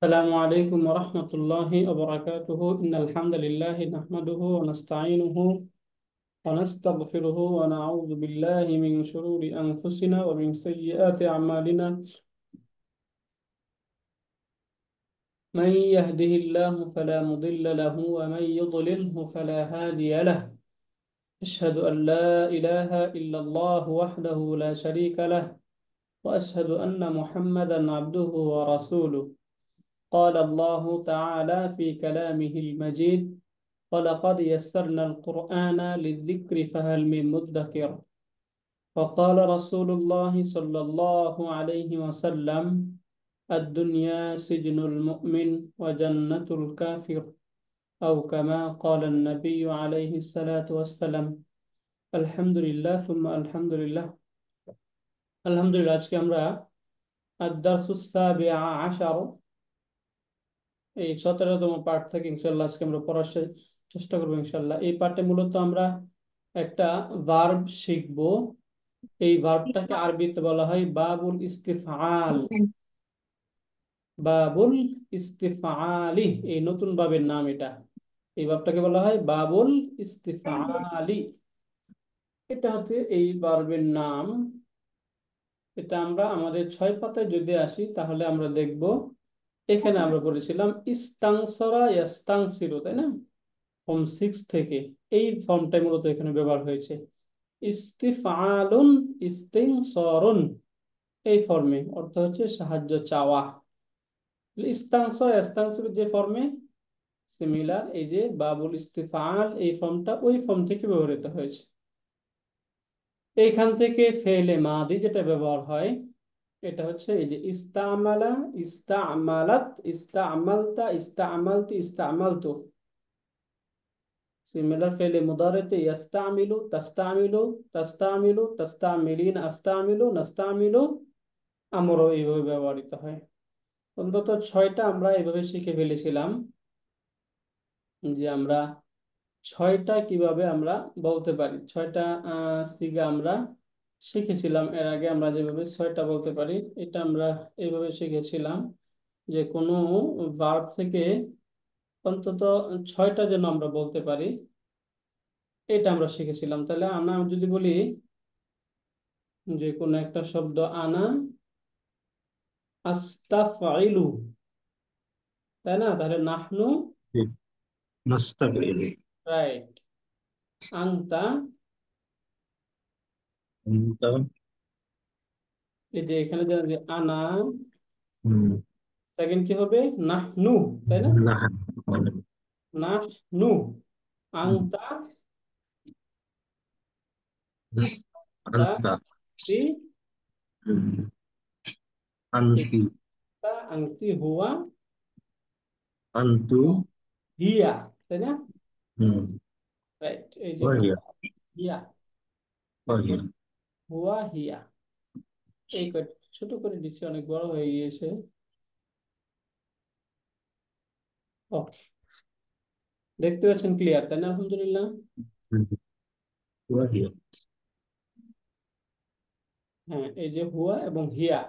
السلام عليكم ورحمة الله وبركاته. إن الحمد لله نحمده ونستعينه ونستغفره ونعوذ بالله من شرور أنفسنا ومن سيئات أعمالنا. من يهده الله فلا مضل له ومن يضلله فلا هادي له. أشهد أن لا إله إلا الله وحده لا شريك له، وأشهد أن محمدا عبده ورسوله. قال الله تعالى في كلامه المجيد: ولقد يسرنا القرآن للذكر فهل من مدكر. وقال رسول الله صلى الله عليه وسلم: الدنيا سجن المؤمن وجنة الكافر، أو كما قال النبي عليه الصلاة والسلام. الحمد لله ثم الحمد لله। আলহামদুলিল্লাহ, আজকে আমরা আদ-দারসুস সাবিআ আশার, এই 17তম পাঠ থেকে ইনশাআল্লাহ আজকে আমরা পড়ার চেষ্টা করবো ইনশাআল্লাহ। এই পাঠে মূলত আমরা একটা ভার্ব শিখবো। এই ভার্বটাকে আরবিতে বলা হয় বাবুল ইস্তিফআল। বাবুল ইস্তিফআলি, এই নতুন ভাবের নাম এটা। এই ভার্বটাকে বলা হয় বাবুল ইস্তিফআলি। এটা হচ্ছে এই ভার্বের নাম। এটা আমরা আমাদের 6 পাতায় যদি আসি তাহলে আমরা দেখব, এখানে আমরা বলেছিলাম ইস্তাংসরা ইয়াস্তাংসিরু, তাই না? ফর্ম 6 থেকে এই ফর্মটাই মূলত এখানে ব্যবহার হয়েছে। ইস্তিফআলুন, ইস্তিনসরুন, এই ফর্মে অর্থ হচ্ছে সাহায্য চাওয়া। ইস্তাংসর ইস্তাংসিরু যে ফর্মে সিমিলার, এই যে বাবুল ইস্তিফআল এই ফর্মটা ওই ফর্ম থেকে ব্যবহৃত হয়েছে। এইখান থেকে ফেলে মাদি যেটা ব্যবহার হয়, এটা হচ্ছে এই যে ইস্তামালা, ইস্তামালাত, ইস্তামালতা, ইস্তামালতি, ইস্তামালতু। সিমিলার ফেলে মুদারেতে ইয়াস্তামিলু, তাস্তামিলু, তাস্তামিলু, তাস্তামিলিন, আস্তামিলু, নাস্তামিলু, আমরও এইভাবে ব্যবহৃত হয়। অন্তত 6টা আমরা এইভাবে শিখে ফেলেছিলাম, যে আমরা 6টা কিভাবে আমরা বলতে পারি। 6টা সিগা আমরা শিখেছিলাম এর আগে। আমরা যেভাবে 6টা বলতে পারি, এটা আমরা এইভাবে শিখেছিলাম যে কোনো ভার্ব থেকে অন্তত 6টা যেন আমরা বলতে পারি, এটা আমরা শিখেছিলাম। তাহলে আনা যদি বলি যে কোনো একটা শব্দ, আনা আস্তাফআইলু, তাই না? তাহলে নাহনু, نستقبل রাইট। আনতা, أنت এই যে এখানে যে আনা, مم. সেকেন্ড কি হবে? নাহনু, তাই না? نحن নাহনু। مم. আনতা, তা, أنت তি, مم. أنت তা, আংতি, হুয়া, أنتم হিয়া, তাই না? مم. রাইট। এই যে وهي হুয়া, হিয়া, وهي হুয়া, হিয়া, এই কয়টা ছোট করে দিচ্ছি, অনেক বড় হয়ে গিয়েছে। ওকে, দেখতে পাচ্ছেন ক্লিয়ার, তাই না? আলহামদুলিল্লাহ। مم. وهي হ্যাঁ, এই যে হুয়া এবং হিয়া,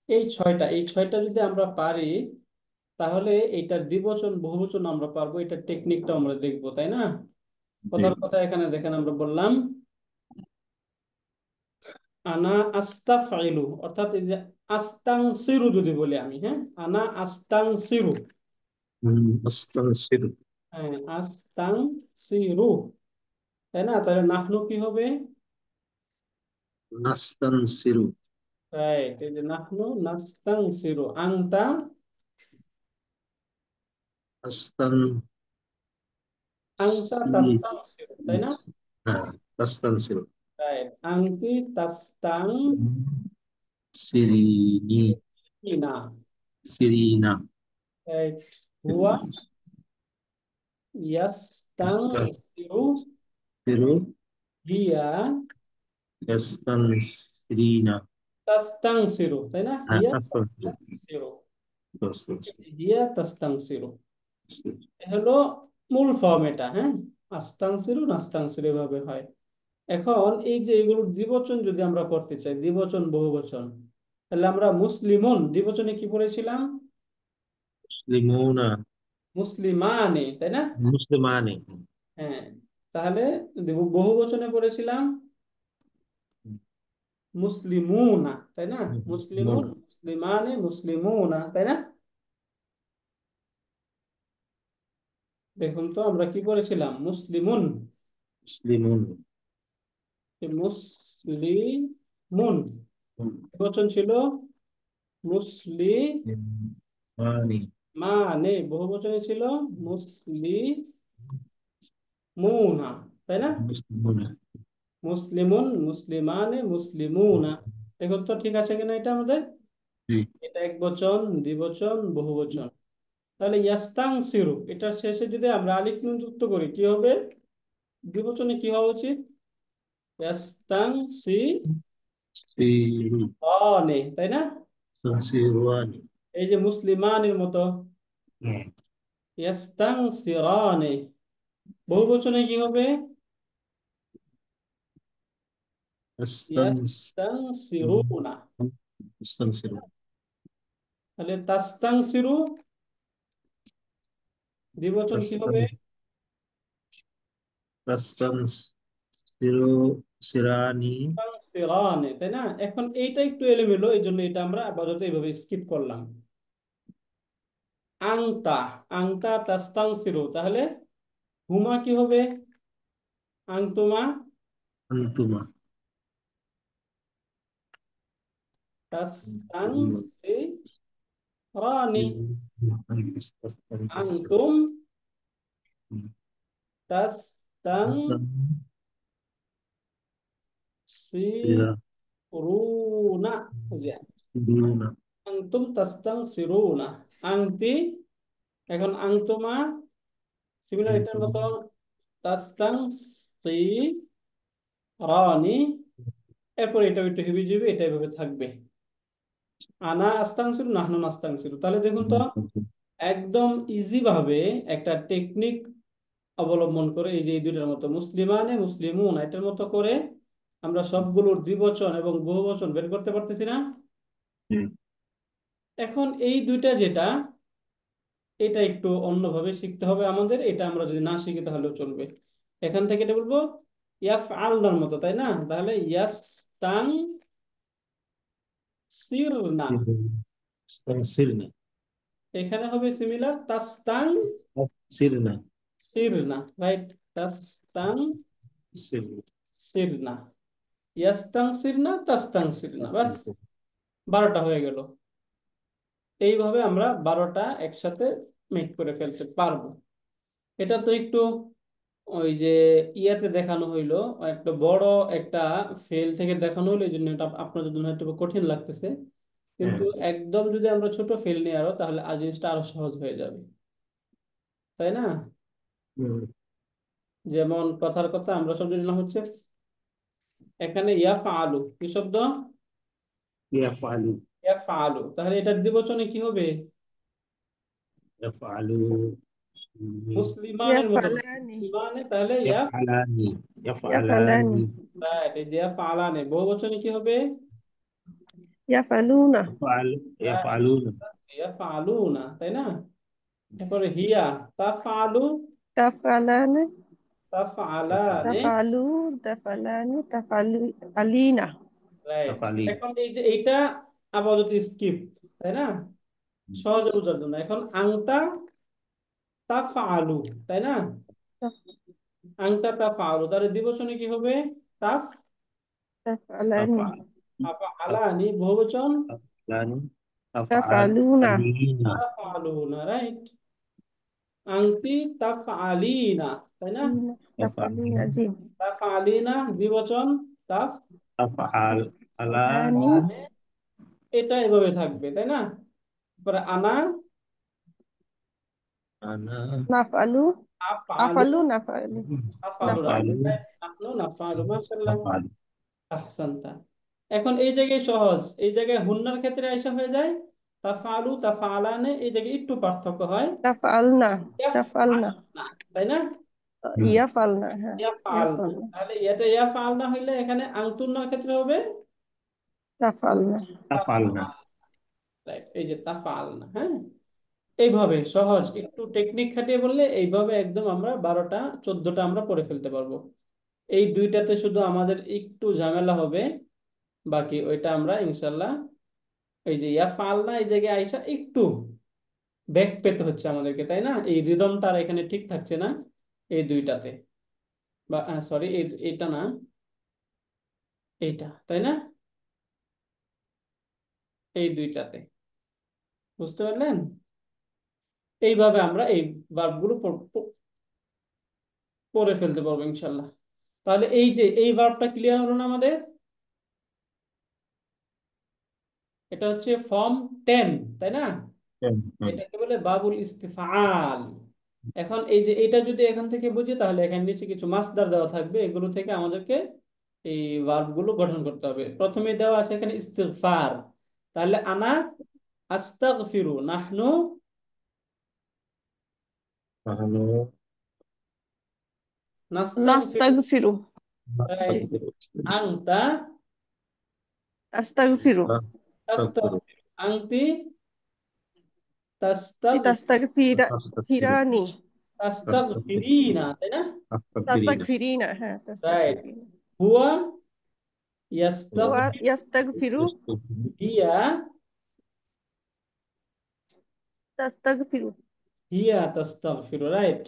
এই ছয়টা যদি আমরা পারি, তাহলে এইটার দ্বিবচন বহুবচন আমরা পারবো। এটার টেকনিকটা আমরা দেখবো, তাই না? কথার جيد কথা এখানে দেখেন, আমরা বললাম আনা আস্তাফআইলু, অর্থাৎ এই যে আস্তাংসিরু যদি বলি আমি, হ্যাঁ, আনা আস্তাংসিরু, أستنصر হ্যাঁ, আস্তাংসিরু, তাই না? তাহলে নাহনু কি হবে? نستنصر রাইট, এই যে নাহনু নাস্তাংসিরু। আংতা, أستن আংতা سي তাস্তাংসিরু, তাই না? تستنصر রাইট, আংতি তাস্তাং سيريني ইনা, سيرينا রাইট। হুয়া ইয়াস্তাংসিরু, تستنصر হিয়া يستنصرين তাস্তাংসিরু, তাই না? হিয়া تستنصر তাস্তাংসিরু, تستنصر হিয়া তাস্তাংসিরু, এ হলো মূল ফর্ম এটা। হ্যাঁ, আস্তাংসিরু নাস্তাংসিরু এভাবে হয়। এখন এই যে এগুলোর দ্বিবচন যদি আমরা করতে চাই, দ্বিবচন বহুবচন, তাহলে আমরা মুসলিমুন দ্বিবচনে কি পড়েছিলাম? মুসলিমুনা, মুসলিমানে, তাই না? মুসলিমানে। হ্যাঁ, তাহলে বহু বচনে পড়েছিলাম মুসলিমুনা, তাই না? মুসলিমুন, মুসলিমুন, মুসলিমানে, মুসলিমুনা, তাই না? দেখুন তো আমরা কি পড়েছিলাম, মুসলিমুন, মুসলিমুন, মুসলিমুন বচন ছিল মুসলিমানে, মানি, বহু বচনে ছিল মুসলিমুনা, তাই না? মুসলিমুনা। মুসলিমুন, মুসলিমানে, মুসলিমুনা। দেখুন তো ঠিক আছে কিনা এটা আমাদের। জি, এটা এক বচন, দ্বিবচন, বহু বচন। তাহলে ইয়াস্তাংসিরু এটার শেষে যদি আমরা আলিফ নুন যুক্ত করি কি হবে? দ্বিবচনে কি হওয়া উচিত? ইয়াস্তাংসিরানে, সিরু, তাই না? সিরুয়ানি। এই যে মুসলিমানের মতো হ্যাঁ, ইয়াস্তাংসিরানে, বহু বচনে কি হবে? আস্তানস, ইয়াস্তাংসিরুনা। আস্তানসিরু, তাহলে তাস্তাংসিরু দ্বিবচন কি আস্তান, হবে? আস্তানস, সিরু, সিরানি। তাস্তাংসিরানে, তাই না? এখন এইটা একটু এলোমেলো, এই জন্য এটা আমরা আপাতত এইভাবে স্কিপ করলাম। আংতা, আংতা তাস্তাংসিরু, তাহলে হুমা কি হবে? আংতুমা আন্তুমা, তাস্তাংসিরানি, আস্তানসিরু, আংতুম তাস্তাংসিরুনা, আস্তান, সিরা, জি, সিরুনা, আংতুম তাস্তাংসিরুনা, আংতি, এখন আংতুমা সিমিলার এটার আন্তুমা, মতো তাস্তাংসিরানি, এরপর এটা একটু হেবি যাবে, এটা এভাবে থাকবে। আনা আস্তাংসিরু, নাহনু নাস্তাংসিরু। তাহলে দেখুন তো একদম ইজি ভাবে একটা টেকনিক অবলম্বন করে এই যে এই দুইটার মতো মুসলিমানে, মুসলিমুন এটার মতো করে আমরা সবগুলোর দ্বিবচন এবং বহুবচন বের করতে পারতেছি না? হুম, এখন এই দুইটা যেটা, এটা একটু অন্যভাবে শিখতে হবে আমাদের। এটা আমরা যদি না শিখি তাহলেও চলবে। এখান থেকে এটা বলবো ইয়াফ আলনার মতো, তাই না? তাহলে ইয়াস তাং সিরনা, আস্তানসিরনা, এখানে হবে সিমিলার তাস্তাং সিরনা, সিরনা, রাইট? তাস্তাং সিরনা, সিরনা, ইয়াস্তাং সিরনা, তাস্তাং সিরনা, বাস 12টা হয়ে গেল। এইভাবে আমরা 12টা একসাথে মেক করে ফেলতে পারবো। এটা তো একটু ওই যে ইয়াতে দেখানো হইলো, একটা বড় একটা ফেল থেকে দেখানো হইলো, এই জন্য এটা আপনাদের জন্য একটু কঠিন লাগতেছে। কিন্তু হ্যাঁ, একদম যদি আমরা ছোট ফেল নিয়ে আরো, তাহলে আর জিনিসটা আরো সহজ হয়ে যাবে, তাই না? হুম, যেমন কথার কথা আমরা শব্দ নিলাম হচ্ছে এখানে ইয়াফা আলু, কি শব্দ? ইয়াফআলু, ইয়াফা আলু, তাহলে এটার দ্বিবচনে কি হবে? ইয়াফআলু, মুসলিমানের মতো, يفعلان মুসলিমানে, তাহলে ইয়াফআলানি, يفعلان ইয়াফআলানি, এই যে ইয়াফআলানে বহু বচনে কি হবে? يفعلون ইয়াফআলুনা, ইয়াফআলুনা, তাই না? এরপরে হিয়া তাফআলু, تفعلان তাফআলানে, تفعلان تفعلين রাইট। ইয়াফআলি, এখন এই যে এইটা আপাতত স্কিপ, তাই না? সহজে বোঝার জন্য এখন আংতা তাফআলু, তাই না? আংতা তাফআলু, তাহলে দিবসনে কি হবে? তাফ تفعلان তাফআল, আলানি, বহুবচন তাফআলানি, তাফআল, تفعلون আলিনা, তাফআলুনা, রাইট? আংতি তাফআলিনা, তাই না? তাফআলি, تفعلين جيم তাফআলিনা দ্বিবচন তাফ তাফআল, আলানি, فعلان এটা এভাবে থাকবে, তাই না? তারপরে আনা আনা, نفعل আফআলু, أفعل نفعل আফআলু, রাইট? نفعل তাফআলু, নাহনু নাফআলু, মাশাআল্লাহ, তাফআল, আহসানতা। এখন এই জায়গায় সহজ, এই জায়গায় হুন্নার ক্ষেত্রে আইসা হয়ে যায় তাফআলু, তাফআলানে, এই জায়গায় একটু পার্থক্য হয়, تفعلنا تفعلنا ইয়াফআলনা, তাই না? হুম, يفعلنا ها ইয়াফআলনা, يفعلنا তাহলে এটা ইয়াফআলনা হইলে এখানে আনতুন্নার ক্ষেত্রে হবে تفعلنا তাফআলনা, তাফআল, রাইট? এই যে তাফআলনা, হ্যাঁ, এইভাবে সহজ, একটু টেকনিক খাটিয়ে বললে এইভাবে একদম আমরা 12টা 14টা আমরা পড়ে ফেলতে পারবো। এই দুইটাতে শুধু আমাদের একটু ঝামেলা হবে, বাকি ওইটা আমরা ইনশাল্লাহ, এই যে ইয়াফআল না, এই জায়গায় আইসা একটু ব্যাক পেতে হচ্ছে আমাদেরকে, তাই না? এই রিদমটা আর এখানে ঠিক থাকছে না এই দুইটাতে, বা সরি, এটা না, এইটা, তাই না? এই দুইটাতে, বুঝতে পারলেন? এইভাবে আমরা এই ভার্বগুলো পড়ে ফেলতে পারবো ইনশাল্লাহ। তাহলে এই যে এই ভার্বটা ক্লিয়ার হলো না আমাদের? এটা হচ্ছে ফর্ম 10, তাই না? হুম। এটাকে বলে বাবুল ইস্তিফআল। এখন এই যে এটা যদি এখান থেকে বুঝি, তাহলে এখানে নিচে কিছু মাসদার দেওয়া থাকবে, এগুলো থেকে আমাদেরকে এই ভার্ব গুলো গঠন করতে হবে। প্রথমে দেওয়া আছে এখানে ইস্তিগফার, তাহলে আনা আস্তাগফিরু, নাহনু তাহলে নাস্তাগফিরু, নাস্তাগফিরু। জি। রাইট। আনতা আস্তাগফিরু। তাস্তাগফিরু, আনতি তাস্তাগফিরা ফিরানি। তাস্তাগফিরিনা, তাই না? তাস্তাগফিরিনা, হ্যাঁ, রাইট। তাস্তাগফিরিনা। হুয়া হুয়া ইয়াস্তাগফিরু, ইয়াস্তাগফিরু। হিয়া তাস্তাগফিরু। হিয়া তাস্তাগফিরু, রাইট।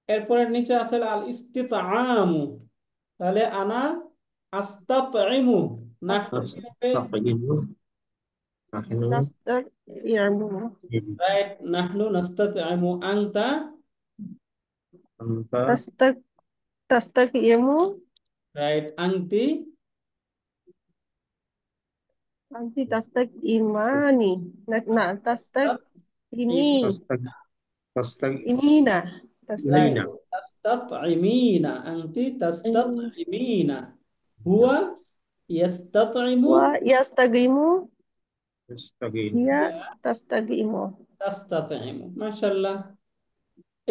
এরপরের নিচে আছে আল ইস্তিতআমু, তাহলে আনা আস্তাতইমু, নাহনু কি হবে? নাস্তাগফিরু। রাইট, নাহনু নাস্তাতইমু। আনতা, তাস্তাগ তাস্তাগইমু। রাইট। আনতি আনতি তাস্তাগইমানি। না না, তাস্তাগইমি। ইমিনা। রাইট, তাস্তাগইমি। তাস্তাতইমিনা, আনতি তাস্তাতইমিনা। হুয়া ইয়াস্তাতইমু, ওয়া ইয়াস্তাগইমু। হিয়া হিয়া তাস্তাগইমু। তাস্তাতইমু। মাশাআল্লাহ,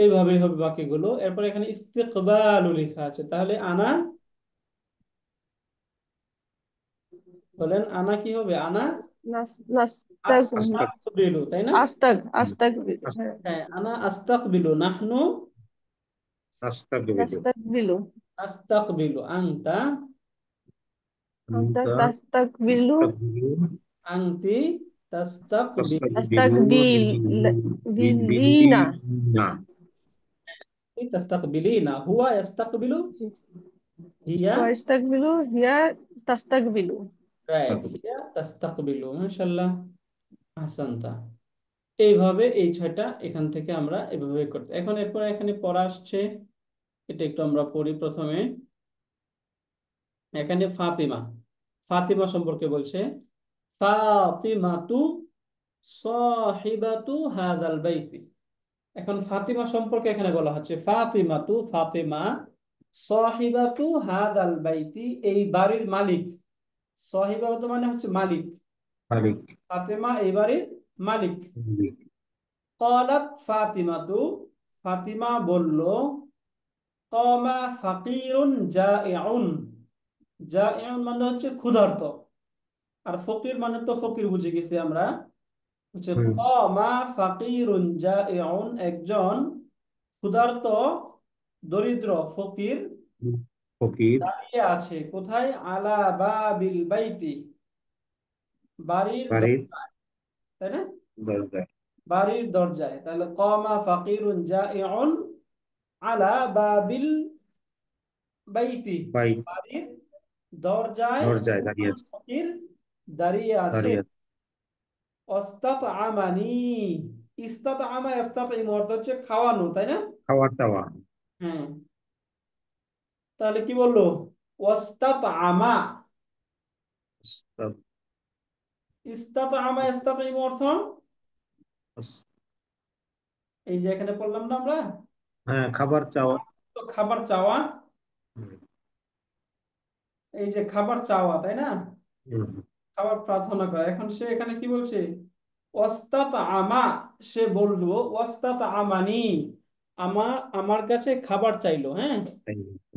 এইভাবেই হবে বাকিগুলো। এরপর এখানে ইস্তিকবালু লেখা আছে, তাহলে আনা, বলেন আনা কি হবে? আনা নাস্তাগ আস্তাকবিলু, তাই না? আস্তাগফিরু, হ্যাঁ। হ্যাঁ, আনা আস্তাকবিলু, নাহনু নাস্তাগফিরু। আস্তাকবিলু। আনতা আনতা তাস্তাগফিরু। আনতি তাস্তাকবিলু, তাস্তাগবিল বিলিনা। তাস্তাকবিলিনা। হুয়া ইয়াস্তাকবিলু, জি। হিয়া, ওয়া ইস্তাগফিরু হিয়া তাস্তাগবিলু। রাইট, হিয়া তাস্তাকবিলু। মাশাআল্লাহ, আহসানতা। এইভাবে এই 6টা এখান থেকে আমরা এভাবে করতে। এখন এরপর এখানে পড়া আসছে, এটা একটু আমরা পড়ি প্রথমে। এখানে ফাতিমা, ফাতিমা সম্পর্কে বলছে, ফাতিমাতু সাহিবাতু হাযাল বাইতি। এখন ফাতিমা সম্পর্কে এখানে বলা হচ্ছে, ফাতিমাতু, ফাতিমা, সাহিবাতু হাযাল বাইতি, এই বাড়ির মালিক। সাহিবাতু মানে হচ্ছে মালিক, ফাতিমা এই বাড়ির মালিক। ক্বালাত ফাতিমাতু, ফাতিমা বলল, ক্বামা ফাকিরুন জাইউন, জাইউন মানে হচ্ছে ক্ষুধার্ত, আর ফকির মানে তো ফকির বুঝে গেছি আমরা, হচ্ছে ক্বামা ফাকিরুন জাইউন, একজন ক্ষুধার্ত দরিদ্র ফকির দাঁড়িয়ে আছে কোথায়? আলা বাবিল বাইতি, বাড়ির দরজায়, তাই না? বাড়ির দরজায়, তাহলে ক্বামা ফাকিরুন জাইউন আলা বাবিল বাইতি, বাড়ির দরজায় একজন ফকির দাঁড়িয়ে আছে। অস্তাত আমানি, ইস্তাত আমা ইস্তাত, এই মুহূর্তে হচ্ছে খাওয়ানো, তাই না? হ্যাঁ, তাহলে কি বললো? ওয়াস্তাত আমা, ইস্তাত আমা ইস্তাত, এই অর্থ এই যে এখানে বললাম না আমরা, খাবার চাওয়া। তো খাবার চাওয়া, এই যে খাবার চাওয়া, তাই না? খাবার প্রার্থনা করা। এখন সে এখানে কি বলছে? ওয়াস্তাত আমা, সে বললো ওয়াস্তাত আমানি, আমার কাছে খাবার চাইলো। হ্যাঁ,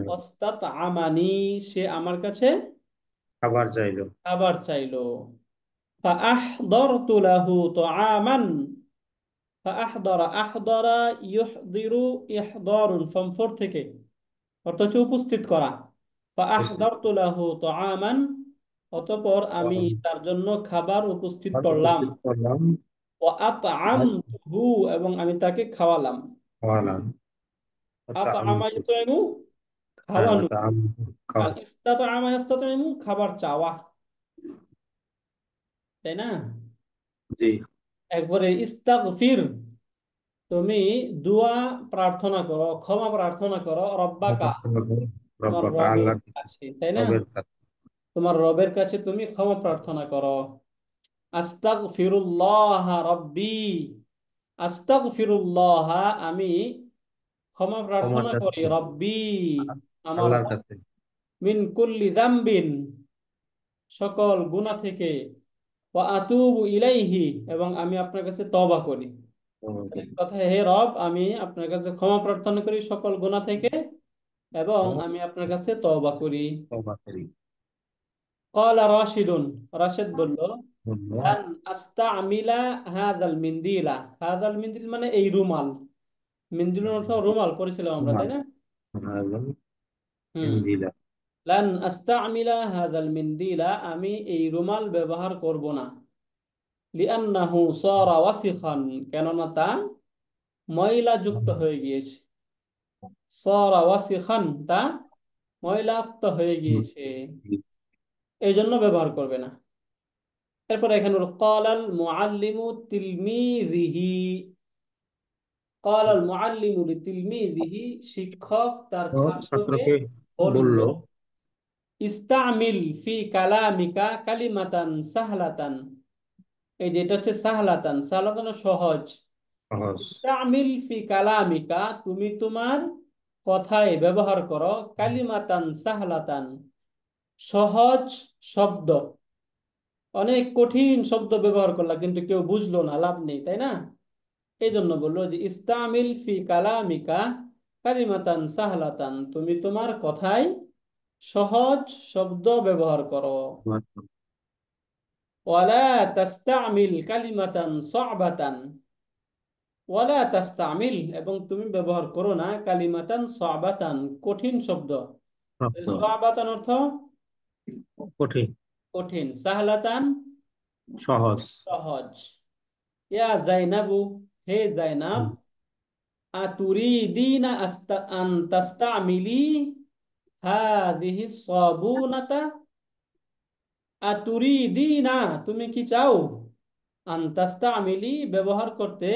ওয়াস্তাত আমানি, সে আমার কাছে খাবার চাইলো। খাবার চাইলো। ফাআহদারতু লাহু তুআমান, ফাআহদারা আহদারা ইউহদিরু ইহদারুন ফর্ম 4 থেকে, অর্থ হচ্ছে উপস্থিত করা। উপস্থিত। ফাআহদারতু লাহু তাআমান, অতঃপর আমি তার জন্য খাবার উপস্থিত করলাম। উপস্থিত করলাম। ওয়া আতআমতুহু, এবং আমি তাকে খাওয়ালাম। খাওয়ালাম। আতআমা ইউতইমু, হ্যাঁ, খাওয়ানো। আর খাওয়া। ইস্তাতআমা ইস্তাতইমু, খাবার চাওয়া, তাই না? জি। একবারে ইস্তাগফির, তুমি দোয়া প্রার্থনা করো, ক্ষমা প্রার্থনা করো, রব্বাকা, তোমার রব্বাকা, রবের আল্লাহর কাছে, তাই না? রবের কাছে। তোমার রবের কাছে তুমি ক্ষমা প্রার্থনা করো। আস্তাগফিরুল্লাহ রব্বি, আস্তাগফিরুল্লাহ, আমি ক্ষমা ক্ষমা প্রার্থনা করি, চাচ্ছি রব্বি, আমার আল্লাহর রব, কাছে। মিন কুল্লি যামবিন, সকল গুনাহ থেকে, ওয়া আতুবু ইলাইহি, এবং আমি আপনার কাছে তওবা করি। এক কথায়, হে রব, আমি আপনার কাছে ক্ষমা প্রার্থনা করি সকল গুনাহ থেকে, এবং আমি আপনার কাছে তওবা করি। তওবা করি। ক্বালা রাশিদুন, রাশেদ বলল, বললো, লান আস্তামিলা হাযাল মিন্দিলা, হাযাল মিন্দিল মানে এই রুমাল, মিন্দিলের অর্থ রুমাল পড়েছিলাম আমরা, তাই রুমাল, না? হাযাল হুম। ইনজিলা। লান আস্তামিলা হাযাল মিন্দিলা, আমি এই রুমাল ব্যবহার করব না। লিআন্নাহু সারা ওয়াসিখান, কেননা তা ময়লা যুক্ত হয়ে গিয়েছে। সারা ওয়াসিখান, তা ময়লাক্ত হয়ে গিয়েছে, এই জন্য ব্যবহার করবে না। এরপর এখানে হলো ক্বালাল মুআল্লিমু তিলমিযিহি, ক্বালাল মুআল্লিমু লিতিলমিযিহি, শিক্ষক তার তো ছাত্রকে ছাত্রকে বলল, বলল, ইস্তামিল ফি কালামিকা কালিমাতান সাহলাতান, এই যে এটা হচ্ছে সাহলাতান, সাহলাতান সহজ। সহজ। ইস্তামিল ফি কালামিকা, তুমি তোমার কথায় ব্যবহার করো, কালিমাতান সাহলাতান, সহজ শব্দ। অনেক কঠিন শব্দ ব্যবহার করলা কিন্তু কেউ বুঝলো না, লাভ নেই, তাই না? এই জন্য বললো যে ইস্তামিল ফি কালামিকা কালিমাতান সাহলাতান, তুমি তোমার কথায় সহজ শব্দ ব্যবহার করো। ওয়ালা তাস্তামিল কালিমাতান সা'বাতান, ওয়ালা তাস্তামিল, এবং তুমি ব্যবহার করো না, কালিমাতান সা'বাতান, কঠিন শব্দ। শব্দ সা'বাতান অর্থ কঠিন, কঠিন, সাহলাতান সহজ। সহজ। ইয়া জাইনাবু, হে জাইনাব, আতুরিদিনা আন তাস্তামিলি হাদিহি সাবুনাতা, আতুরিদিনা, তুমি কি চাও, আন তাস্তামিলি, ব্যবহার করতে,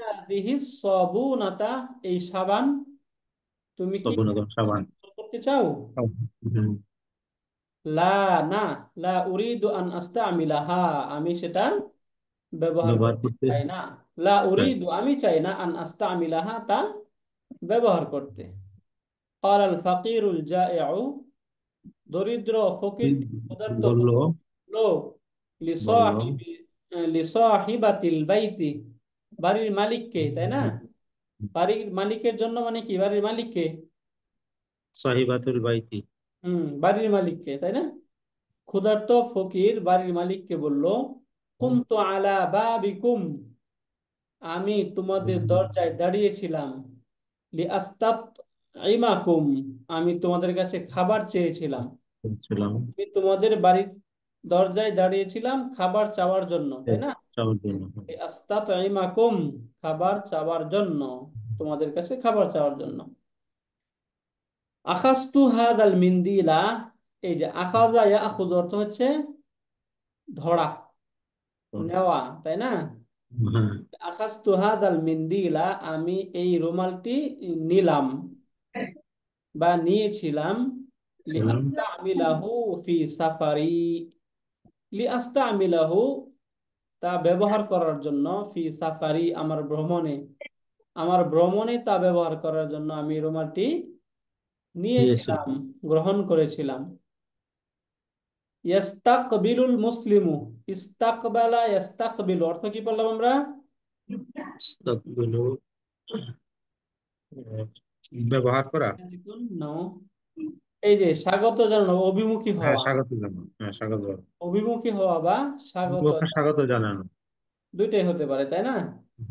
হাদিহি সাবুনাতা, এই সাবান, তুমি কি সবুনাগর সাবান। করতে চাও? হুম। লা, না, লা উরিদু আন আস্তামিলাহা, আমি সেটা ব্যবহার ব্যবহার করতে করতে চাই না। লা চাই। উরিদু, আমি চাই না, আন আস্তামিলাহা, তা ব্যবহার করতে। قال الفقير الجائع, দরিদ্র ফকির ক্ষুধার্ত বলল, লোক, বলল লিসাহিবি লিসাহিবাতিল বাইতি, বাড়ির মালিককে, তাই না? বাড়ির মালিকের জন্য মানে কি, বাড়ির মালিককে, সাহিবাতুল বাইতি। বাড়ির মালিককে, তাই না? ক্ষুধার্ত ফকির বাড়ির মালিককে বলল, কুমতু আলা বাবিকুম, আমি তোমাদের দরজায় দাঁড়িয়েছিলাম, লিআস্তাত ইমাকুম, আমি তোমাদের কাছে খাবার চেয়েছিলাম। বলছিলাম আমি তোমাদের বাড়ির দরজায় দাঁড়িয়েছিলাম খাবার চাওয়ার জন্য, তাই না? চাওয়ার জন্য। লিআস্তাত ইমাকুম, খাবার চাওয়ার জন্য, তোমাদের কাছে খাবার চাওয়ার জন্য। আখাস্তু হাদাল মিন্দিলা, এই যে আখাযা ইয়াখুযু অর্থ হচ্ছে ধরা, নেওয়া, তাই না? হ্যাঁ, আখাস্তু হাদাল মিন্দিলা, আমি এই রুমালটি নিলাম বা নিয়েছিলাম, ছিলাম। লিআস্তামিলাহু ফি সাফারি, লিআস্তামিলাহু, তা ব্যবহার করার জন্য, ফি সাফারি, আমার ভ্রমণে, আমার ভ্রমণে তা ব্যবহার করার জন্য আমি রুমালটি নিয়েছিলাম, দিয়েছিলাম। গ্রহণ করেছিলাম। ইয়াস্তাকবিলুল মুসলিমু, ইস্তাকবালা ইয়াস্তাকবিলু, অর্থ কি বললাম আমরা? ইস্তাকবিলু, ব্যবহার করা। দেখুন, নাও, এই যে স্বাগত জানানো, অভিমুখী হ্যাঁ, হওয়া, স্বাগত জানানো। হ্যাঁ, স্বাগত জানানো। অভিমুখী হওয়া বা স্বাগত পক্ষে স্বাগত জানানো। দুইটাই হতে পারে, তাই না?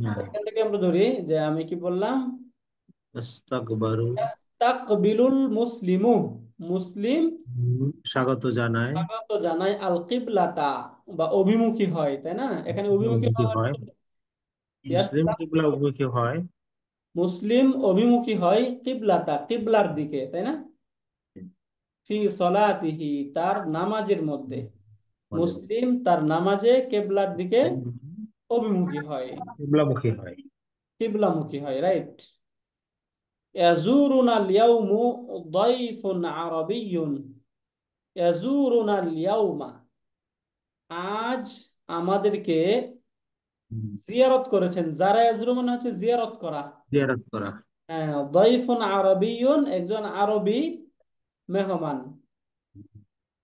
হ্যাঁ। এখান থেকে আমরা ধরি যে আমি কি বললাম, ইস্তাকবারু, ইস্তাকবিলুল মুসলিমু, মুসলিম স্বাগত জানায়, স্বাগত জানায় আল কিবলাতা, বা অভিমুখী হয়, তাই না? এখানে অভিমুখী অভিমুখী হওয়ার হয়, মুসলিম কিবলা অভিমুখী হয়। মুসলিম অভিমুখী হয় কিবলাতা, কিবলার দিকে, তাই না? ফি সলাতিহি, তার নামাজের মধ্যে। মুসলিম তার নামাজে কিবলার দিকে অভিমুখী হয়, কিবলামুখী হয়। কিবলামুখী হয়, রাইট। ইয়াজুরুনা আল-ইয়াউমু দাইফুন আরাবিয়্যুন, ইয়াজুরুনা আল-ইয়াউমা, আজ আমাদেরকে হুম। জিয়ারত করেছেন। যারা ইয়াজুরু মানে হচ্ছে জিয়ারত করা। জিয়ারত করা। হ্যাঁ, দাইফুন আরাবিয়্যুন, একজন আরবি মেহমান।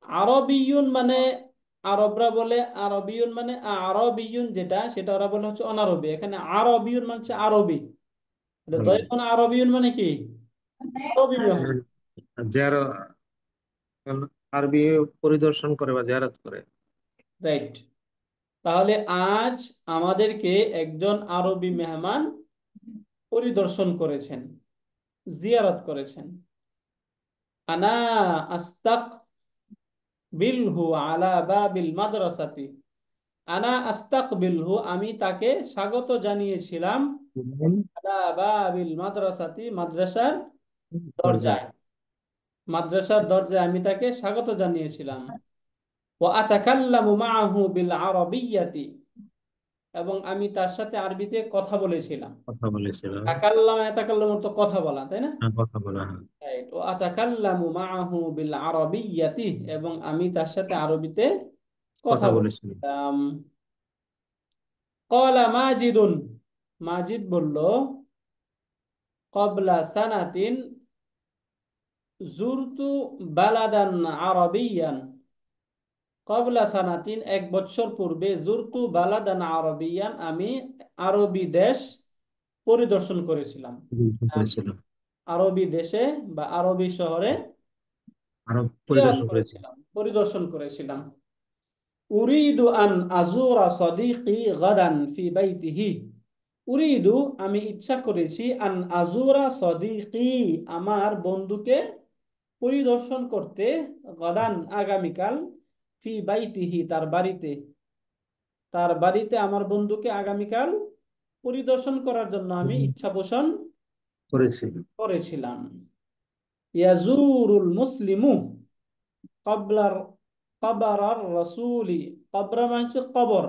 আরবিয়ুন মানে আরবরা বলে, আরবিয়ুন মানে আরবিয়ুন, যেটা সেটা ওরা বলে হচ্ছে অনারবি। এখানে আরবিয়ুন মানে হচ্ছে আরবি। দয়ফুন আরবিয়ুন মানে কি? আরবি মেহমান, জিয়ারত, আরবি পরিদর্শন করে বা জিয়ারত করে। রাইট। তাহলে আজ আমাদেরকে একজন আরবি মেহমান পরিদর্শন করেছেন, জিয়ারত করেছেন। আনা আস্তাক বিলহু আলা বাবিল মাদ্রাসাতি, আনা আস্তাক বিলহু, আমি তাকে স্বাগত জানিয়েছিলাম আলা বাবিল মাদ্রাসাতি, মাদ্রাসার দরজায়। দরজায়। মাদ্রাসার দরজায় আমি তাকে স্বাগত জানিয়েছিলাম। ওয়া আতাকাল্লামু মাআহু বিল আরাবিয়্যাতি, এবং আমি তার সাথে আরবিতে কথা বলেছিলাম। কথা বলেছিল। তাকাল্লাম, ইয়াতাকাল্লামু তো কথা বলা, তাই না? হ্যাঁ, কথা বলা হয়। রাইট। ওয়া আতাকাল্লামু মাআহু বিল আরাবিয়্যাতি, এবং আমি তার সাথে আরবিতে কথা কথা বলেছিল। বলেছিলাম। ক্বালা মাজিদুন, মাজিদ বলল, ক্বাবলা সানাতিন জুরতু বালাদান আরাবিয়ান, ক্বাবলা সানাতিন, এক বছর পূর্বে, জুরতু বালাদান আরাবিয়ান, আমি আরবি দেশ পরিদর্শন করেছিলাম। আমি করেছিল। আরবি দেশে বা আরবি শহরে আরো জিয়ারত পরিদর্শন করেছিল। করেছিলাম, পরিদর্শন করেছিলাম। উরিদু আন আজুরা সাদিকি গাদান ফি বাইতিহি, উরিদু আমি ইচ্ছা করেছি, আন আজুরা সাদিকি আমার বন্ধুকে পরিদর্শন করতে, গাদান আগামীকাল, ফি বাইতিহি তার বাড়িতে, তার বাড়িতে আমার বন্ধুকে আগামীকাল পরিদর্শন করার জন্য আমি ইচ্ছা পোষণ করেছিল। করেছিলাম। ইয়াজুরুল মুসলিমু ক্বাবলার কবরার রাসূলি, কবর মানে হচ্ছে কবর,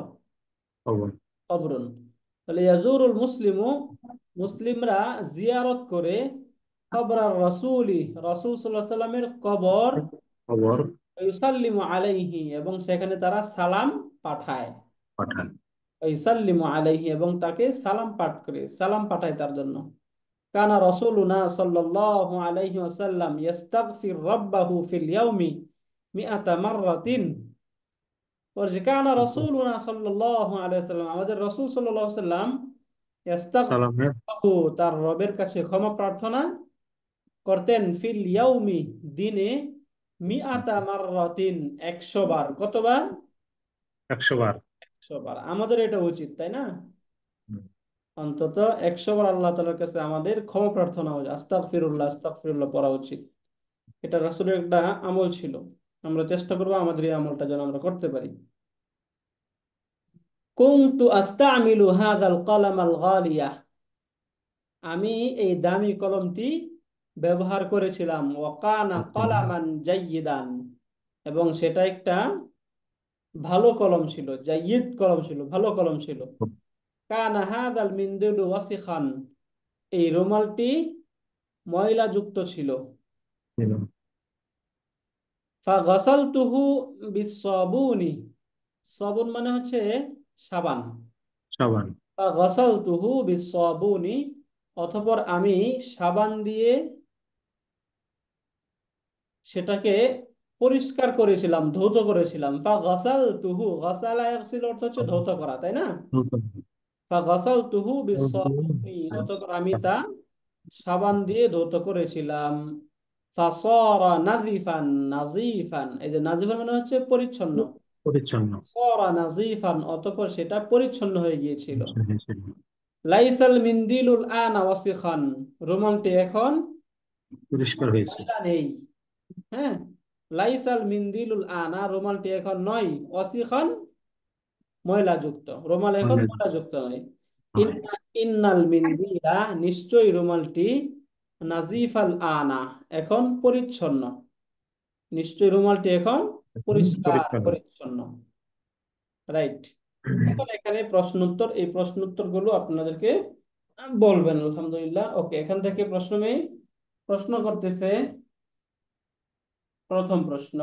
খবর। কবরুন। তাহলে ইয়াজুরুল মুসলিমু, মুসলিমরা জিয়ারত করে, কবরার রাসূলি, রাসূল সাল্লাল্লাহু আলাইহি সাল্লামের কবর, খবর ইউসাল্লিমু আলাইহি, এবং সেখানে তারা সালাম পাঠায়। পাঠান। ইউসাল্লিমু আলাইহি, এবং তাকে সালাম পাঠ করে, সালাম পাঠায় তার জন্য। কানা রাসূলুনা সাল্লাল্লাহু আলাইহি ওয়াসাল্লাম ইস্তাগফির রাব্বাহু ফিল ইয়াউমি মিআতা মাররাতিন, বলছে কানা রাসূলুনা সাল্লাল্লাহু আলাইহি ওয়াসাল্লাম, আমাদের রাসূল সাল্লাল্লাহু আলাইহি ওয়াসাল্লাম, সালামের ইস্তাগফিরু তার রবের কাছে ক্ষমা প্রার্থনা করতেন, ফিল ইয়াউমি দিনে, মিআতা মাররাতিন 100 বার। কতবার? 100 বার। 100 বার। আমাদের এটা উচিত, তাই না? অন্তত 100 বার আল্লাহ তাআলার কাছে আমাদের ক্ষমা প্রার্থনা হয়, আস্তাগফিরুল্লাহ আস্তাগফিরুল্লাহ পড়া উচিত। এটা রাসূলের একটা আমল ছিল। আমরা চেষ্টা করবো আমাদের এই আমলটা যেন আমরা করতে পারি। কুনতু আস্তামিলু হাযাল কলামাল গালিয়া, আমি এই দামি কলমটি ব্যবহার করেছিলাম। ওয়া কানা কলামান জাইয়িদান, এবং সেটা একটা ভালো কলম ছিল, জাইয়িদ কলম ছিল, ভালো কলম ছিল। কানা হাযাল মিনদুলু ওয়াসিখান, এই রুমালটি ময়লাযুক্ত ছিল। ফাগাসালতুহু বিসসাবুনি, সাবুন মানে হচ্ছে সাবান। সাবান। ফাগাসালতুহু বিসসাবুনি, অতঃপর আমি সাবান দিয়ে সেটাকে পরিষ্কার করেছিলাম, ধৌত করেছিলাম। ফাগাসালতুহু, গাসালা ইয়াগসিলু অর্থ হচ্ছে ধৌত করা, তাই না? ফাগাসালতুহু বিসসাবুনি, অতঃপর আমি তা সাবান দিয়ে ধৌত করেছিলাম। ফাসারা নাযিফান নাযিফান, এই যে নাযিফান মানে হচ্ছে পরিচ্ছন্ন, পরিচ্ছন্ন সরা নাজিফান, অতঃপর সেটা পরিচ্ছন্ন হয়ে গিয়েছিল। হয়েছিল। লাইসাল মিন্দিলুল আনা ওয়াসিখান, রুমালটি এখন পরিষ্কার হয়েছে। ময়লা নেই। হ্যাঁ, লাইসাল মিন্দিলুল আনা, রুমালটি এখন নয়, ওয়াসিখান ময়লাযুক্ত, রুমাল এখন মানে, ময়লাযুক্ত নয়। হ্যাঁ, ইন্না ইন্নাল মিন্দিলা, নিশ্চয়ই রুমালটি, নাজিফাল আনা, এখন পরিচ্ছন্ন, নিশ্চয়ই রুমালটি এখন এখন পরিষ্কার পরিচ্ছন্ন। পরিচ্ছন্ন। রাইট। এখন এখানে প্রশ্নোত্তর, এই প্রশ্নোত্তর গুলো আপনাদেরকে বলবেন। আলহামদুলিল্লাহ। ওকে, এখান থেকে প্রশ্ন করতেছে। প্রথম প্রশ্ন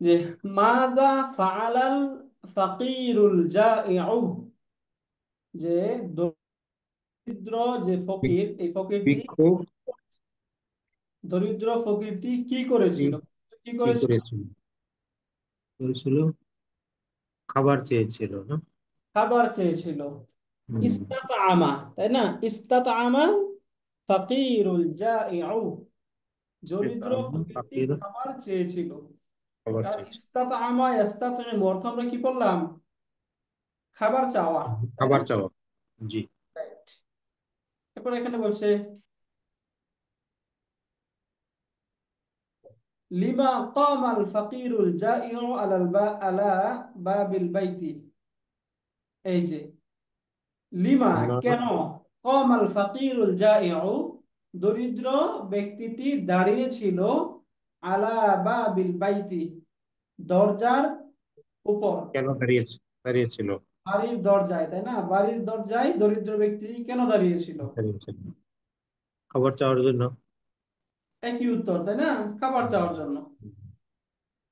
যে মাজা ফাআলাল ফাকিরুল জাইউ, যে দরিদ্র যে ফকির, এই ফকিরটি, ভিক্ষুক দরিদ্র ফকিরটি কি কি করেছিল? কি কি করেছিল? করেছিল? করেছিল, খাবার চেয়েছিল না? খাবার চেয়েছিল। হুম। ইস্তাতআমা, তাই না? ইস্তাতআমা ফাকিরুল জাইউ, সেটা দরিদ্র আমরা ফকিরটি পাখির খাবার চেয়েছিল। খাবার কারণ চেয়েছি। ইস্তাতআমা ইস্তাতঈমু অর্থ আমরা কি পড়লাম? খাবার চাওয়া, তাই না? খাবার চাওয়া। জি। রাইট। এরপর এখানে বলছে লিমা কামাল ফাকিরুল জাইউ আলা বাবিল বাইতি, এই যে লিমা, কেননা কেন, কামাল ফাকিরুল জাইউ, দরিদ্র ব্যক্তিটি দাঁড়িয়েছিল, আলা বাবিল বাইতি, দরজার উপর, কেন দাঁড়িয়েছিল? বাড়ির দরজায়, তাই না? বাড়ির দরজায় দরিদ্র ব্যক্তি কেন দাঁড়িয়েছিল? দাঁড়িয়েছিল খাবার চাওয়ার জন্য। একই উত্তর, তাই না? খাবার চাওয়ার জন্য।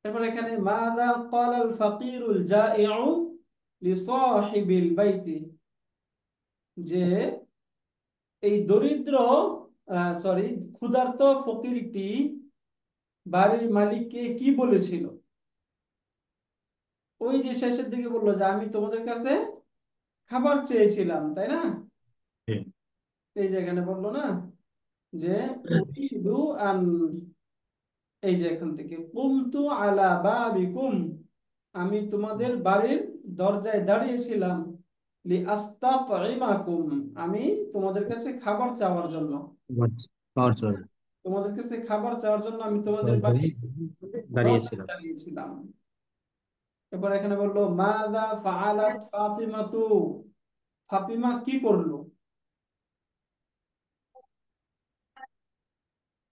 তারপর এখানে মাযা ক্বালাল ফাকিরুল জাইউ লিসাহিবিল বাইতি, যে এই দরিদ্র, সরি, ক্ষুধার্ত ফকিরটি বাড়ির মালিককে কি বলেছিল? ওই যে শেষের দিকে বললো যে আমি তোমাদের কাছে খাবার চেয়েছিলাম, তাই না? হ্যাঁ। এই যে এখানে বললো না যে উরিদু আন, এই যে এখান থেকে কুমতু আলা বাবিকুম, আমি তোমাদের বাড়ির দরজায় দাঁড়িয়েছিলাম, লি আস্তাতঈমাকুম, আমি তোমাদের কাছে খাবার চাওয়ার জন্য, খাবার খাওয়ার চাওয়ার তোমাদের কাছে খাবার চাওয়ার জন্য আমি তোমাদের চাওয়ার জন্য বাড়ির দরজায় দাঁড়িয়েছিলাম। দাঁড়িয়েছিলাম। এরপর এখানে বললো মাযা ফাআলাত ফাতিমাতু, ফাতিমা কি করলো?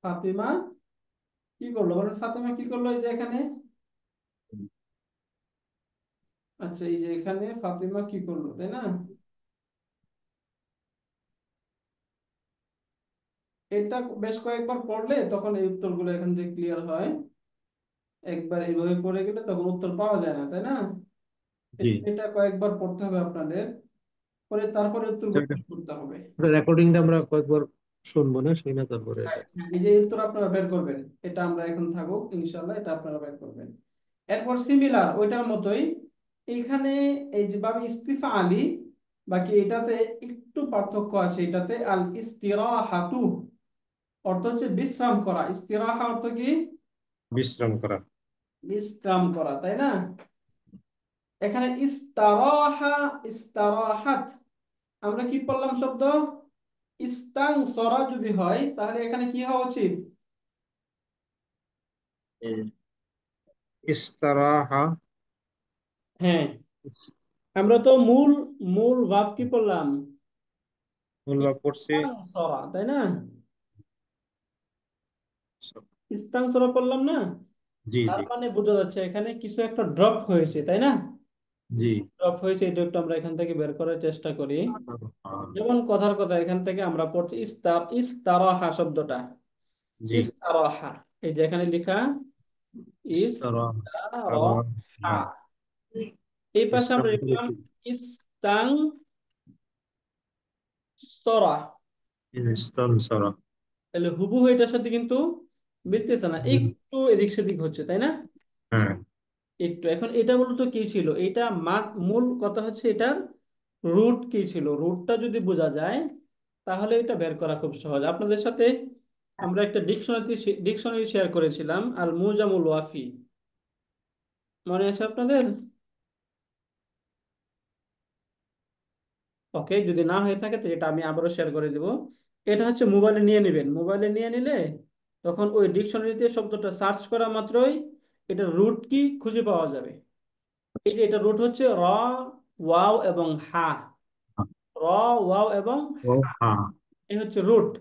ফাতিমা কি করলো বলেন, ফাতিমা কি করলো? এই যে এখানে, আচ্ছা, এই যে এখানে ফাতিমা কি করলো, তাই না? এটা বেশ কয়েকবার পড়লে তখন এই উত্তরগুলো এখান থেকে ক্লিয়ার হয়। একবার এইভাবে পড়ে গেলে তখন উত্তর পাওয়া যায় না, তাই না? জি। এটা কয়েকবার পড়তে হবে আপনাদের, পরে তারপরে উত্তরগুলো বের করতে হবে। রেকর্ডিংটা আমরা কয়েকবার শুনবো না, শুই না তারপরে এটা। হ্যাঁ, এই যে উত্তর আপনারা বের করবেন, এটা আমরা এখন থাকুক ইনশাল্লাহ, এটা আপনারা বের করবেন। এরপর সিমিলার ওইটার মতোই এইখানে, এই যে বাবে ইস্তিফা আলী, বাকি এটাতে একটু পার্থক্য আছে। এটাতে আল ইস্তিরাহাতু অর্থ হচ্ছে বিশ্রাম করা, ইস্তিরাহা অর্থ কি? বিশ্রাম করা। বিশ্রাম করা, তাই না? এখানে ইস্তারাহা, ইস্তারাহাত, আমরা কি বললাম শব্দ? ইস্তাং সরা যদি হয় তাহলে এখানে কি হওয়া উচিত? ইস্তারাহা। হ্যাঁ, আমরা তো মূল মূল ভাব কি পড়লাম? মূলভাব পড়ছি। ইস্তাং সরা, তাই না? ইস্তাং সরা পড়লাম না? জি তার জি মানে বোঝা যাচ্ছে এখানে কিছু একটা ড্রপ হয়েছে, তাই না? জি। ড্রপ হয়েছে, এটা একটু আমরা এখান থেকে বের করার চেষ্টা করি। যেমন কথার কথা এখান থেকে আমরা পড়ছি ইস্তারাহা শব্দটা, জি। ইস্তারাহা, এই যে এখানে লেখা ইস্তারাহা। ইস্তারাহা, এই পাশে আমরা বিশ্রাম করে লিখলাম কি? ইস্তাং সরা, ইস্তানসারা। তাহলে হুবহু এটার সাথে কিন্তু মিলতেছে না, একটু এদিক সেদিক হচ্ছে, তাই না? হ্যাঁ। একটু। এখন এটা মূলত কি ছিল? এটা মূল কথা হচ্ছে এটার রুট কি ছিল, রুটটা যদি বোঝা যায় তাহলে এটা বের করা খুব সহজ। আপনাদের সাথে আমরা একটা ডিকশনারি শেয়ার করেছিলাম, আল মুজামুল ওয়াফি, মনে আছে আপনাদের? ওকে, যদি না হয়ে থাকে তো এটা আমি আবারও শেয়ার করে দেব। এটা হচ্ছে মোবাইলে নিয়ে নেবেন, মোবাইলে নিয়ে নিলে তখন ওই ডিকশনারিতে শব্দটা সার্চ করা মাত্রই এটা রুট কি খুঁজে পাওয়া যাবে। এই যে এটা রুট হচ্ছে র, ওয়াও এবং হা। র, ওয়াও এবং ও হা, হ্যাঁ। এই হচ্ছে রুট।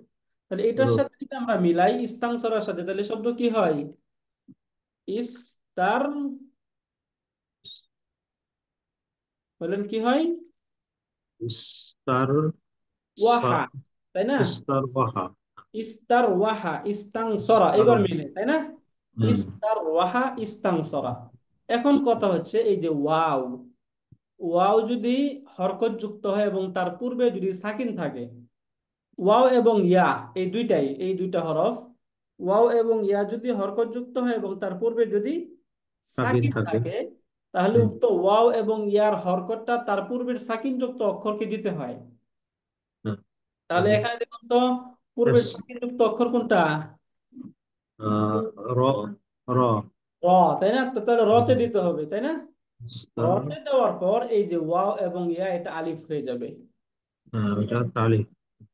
তাহলে এটার রুট। সাথে যদি আমরা মিলাই ইস্তাংসরার সাথে, তাহলে শব্দ কি হয়? ইস্তার, বলেন কি হয়? ইস্তার ওয়াহা, তাই না? ইস্তার ওয়াহা। ইস্তার ওয়াহা ইস্তাংসরা, ইস্তার এবার মিলে, তাই না? হুম। ইস্তার ওয়াহা ইস্তাংসরা। এখন কথা হচ্ছে এই যে ওয়াও, ওয়াও যদি হরকত যুক্ত হয় এবং তার পূর্বে যদি সাকিন থাকে, ওয়াও এবং ইয়া এই দুইটা হরফ, ওয়াও এবং ইয়া যদি হরকত যুক্ত হয় এবং তার পূর্বে যদি সাকিন সাকিন থাকে। থাকে, তাহলে হুম। উক্ত ওয়াও এবং ইয়ার হরকতটা তার পূর্বের সাকিন যুক্ত অক্ষরকে দিতে হয়। হুম। তাহলে যেমন এখানে দেখুন তো, পূর্বের এস- সাকিন যুক্ত অক্ষর কোনটা? আহ, র র র, তাই না? তো তাহলে রতে হুম। দিতে হবে, তাই না? ইস্তার, রতে দেওয়ার পর এই যে ওয়াও এবং ইয়া, এটা আলিফ হয়ে যাবে। হ্যাঁ, এটা তালি।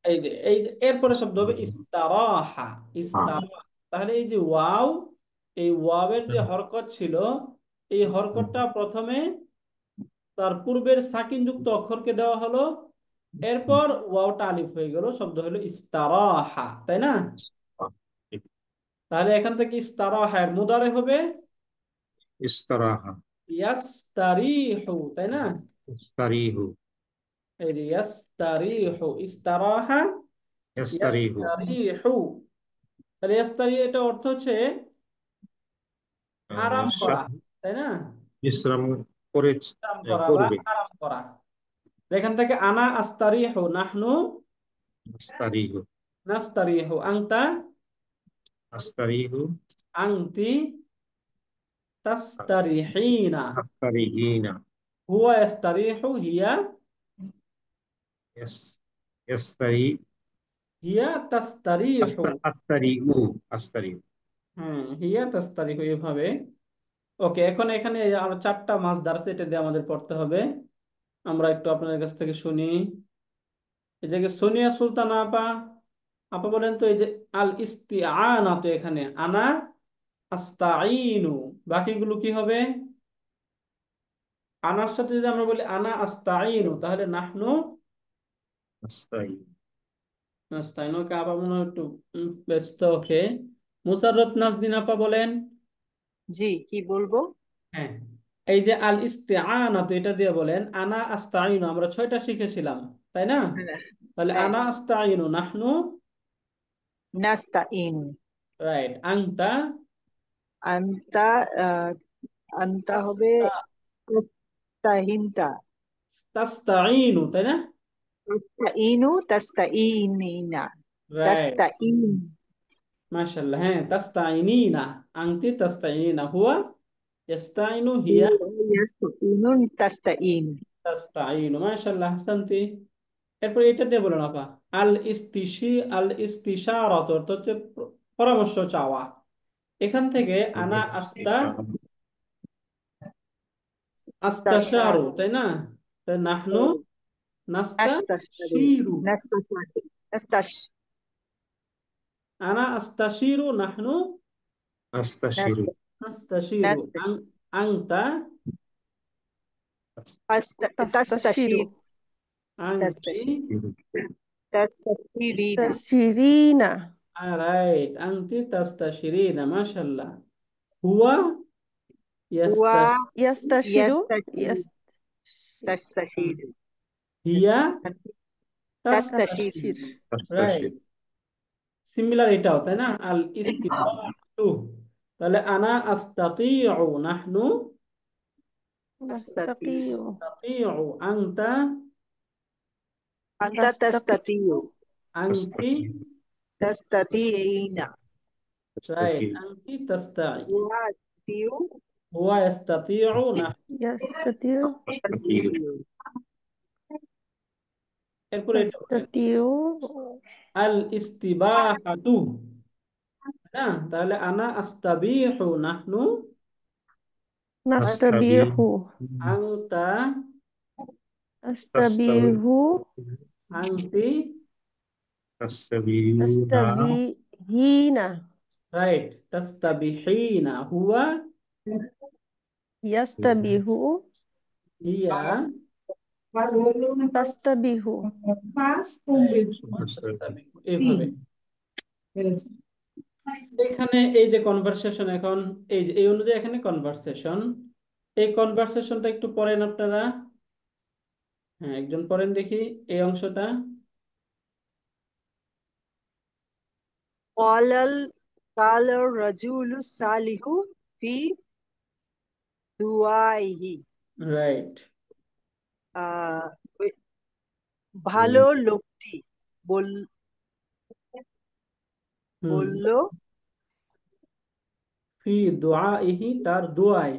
এই যে এরপরে শব্দ হবে ইস্তারাহা, হ্যাঁ। ইস্তারা। তাহলে এই যে ওয়াও, এই ওয়াবের যে হুম। হরকত ছিল, এই হুম। হরকতটা প্রথমে তার পূর্বের সাকিন যুক্ত অক্ষরকে দেওয়া হলো, হুম। এরপর ওয়াওটা আলিফ হয়ে গেল, শব্দ হলো ইস্তারাহা, তাই না? ঠিক। তাহলে এখান থেকে ইস্তারাহা এর মুদারে হবে ইস্তারাহা। ইয়াস্তারিহু, তাই না? ইস্তারিহু। এই যে ইয়াস্তারিহু, ইস্তারাহা ইস্তারিহু। ইয়াস্তারিহু। তাহলে ইয়াস্তারি, এটা অর্থ হচ্ছে আরাম করা, তাই না? বিশ্রাম করে আরাম করা বা করবে। আরাম করা। এখান থেকে আনা আস্তারিহু, নাহনু ইস্তারিহু। নাস্তারিহু, আনতা আস্তারিহু। আনতি তাস্তারিহিনা, আস্তারিহিনা। হুয়া ইয়াস্তারিহু হিয়া ইস ইস্তারি হিয়া তাস্তারিহু। আস্তারিহু। আস্তারিহু। হ্যাঁ, হিয়া তাস্তারিহু, এভাবে। ওকে, এখন এখানে আরো চারটা মাসদার আছে, এটা দিয়ে আমাদের পড়তে হবে। আমরা একটু আপনাদের কাছ থেকে শুনি। এই যে সোনিয়া সুলতানা আপা, আপা বলেন তো, এই যে আল ইস্তিআনা, তো এখানে আনা আস্তাইনু, বাকিগুলো কি হবে? আনার সাথে যদি আমরা বলি আনা আস্তাইনু, তাহলে নাহনু আস্তারিহু। নাস্তাইনু। কে আপা মনে হয় একটু ব্যস্ত। ওকে, মুসাররত নাজনীন আপা বলেন। জি, কি বলবো? হ্যাঁ, এই যে আল ইস্তিআনা, তো এটা দিয়ে বলেন আনা আস্তাইনু, আমরা ছয়টা শিখেছিলাম, তাই না? হ্যাঁ, তাহলে হ্যাঁ। আনা আস্তাইনু, নাহনু, নাস্তাইন। রাইট, আনতা আন্তা, আহ, আন্তা হবে তাহিনতা। তাস্তাইনু, তাই না? তাস্তাইনু তাস্তাইনিনা। রাইট, তাস্তাইন। মাশাআল্লাহ। হ্যাঁ, তাস্তাইনিনা, আনতি তাস্তাইনিনা, হুয়া ইয়াস্তাইনু, হিয়া ইয়াস্তাইনুন তাস্তাইন। তাস্তাইনু, মাশাআল্লাহ, আহসানতি। এরপর এটা দিয়ে বলেন আপা, আল ইস্তিশারাত, অর্থ হচ্ছে পরামর্শ চাওয়া। এখান থেকে আনা তাশার। আস্তাশারু, তাই না? তাই নাহনু নাস্তাশারি। নাস্তাশিরু, নাস্তাশারি। নাস্তাশ। আনা আস্তাশিরু, নাহনু আস্তাশিরু। নাস্তা। নাস্তাশিরু, নাস্তা। আংতা تستشير. তাস্তাশির। আংটি, তাস্তাশির। তাস্তাশিরিনা। تستشيرين. রাইট, আংটি তাস্তাশিরিনা, মাশাআল্লাহ। হুয়া হুয়া ইয়াস্তাশ يستشير. ইয়াস্তাশির। يست তাস্তাশির। হিয়া তাস্তাশির। তাস্তাশির, تستشير. রাইট। আস্তাশির। সিমিলার এটাও, তাই না? আল ইস্তিতাউ, তাহলে আনা আস্তাতিউ, নাহনু তাস্তাতিউ। نستطيع. তাতিউ, আনতা আন্তা تستطيع. তাস্তাতিউ। আনতি, আস্তাশিরু। তাস্তাতিইনা। রাইট, আস্তাশিরু। আনতি তাস্তাই, হুয়া তিউ। হুয়া ইয়াস্তাতিউ, يستطيع. আস্তাশিরু। তাস্তাতিউ। এরপরে এটা বলেন تستطيع. আল ইস্তিবাহাতু, না? তাহলে আনা আস্তাবিহু, নাহনু نستبيح আংতা أستبيح আংতি تستبيحين রাইট তাস্তাবিহিনা হুয়া يستبيح হিয়া تستبيح হুয়া তাস্তাবিহু এইভাবে এখানে এই যে কনভারসেশন এখন এই যে এই অনুযায়ী এখানে কনভারসেশন এই কনভারসেশনটা একটু পড়েন আপনারা হ্যাঁ একজন পড়েন দেখি এই অংশটা قال قال الرجل الصالح في دعائه রাইট আহ, ওই ভালো লোকটি বল- হুম বলল ফি দুআইহি তার দুআয়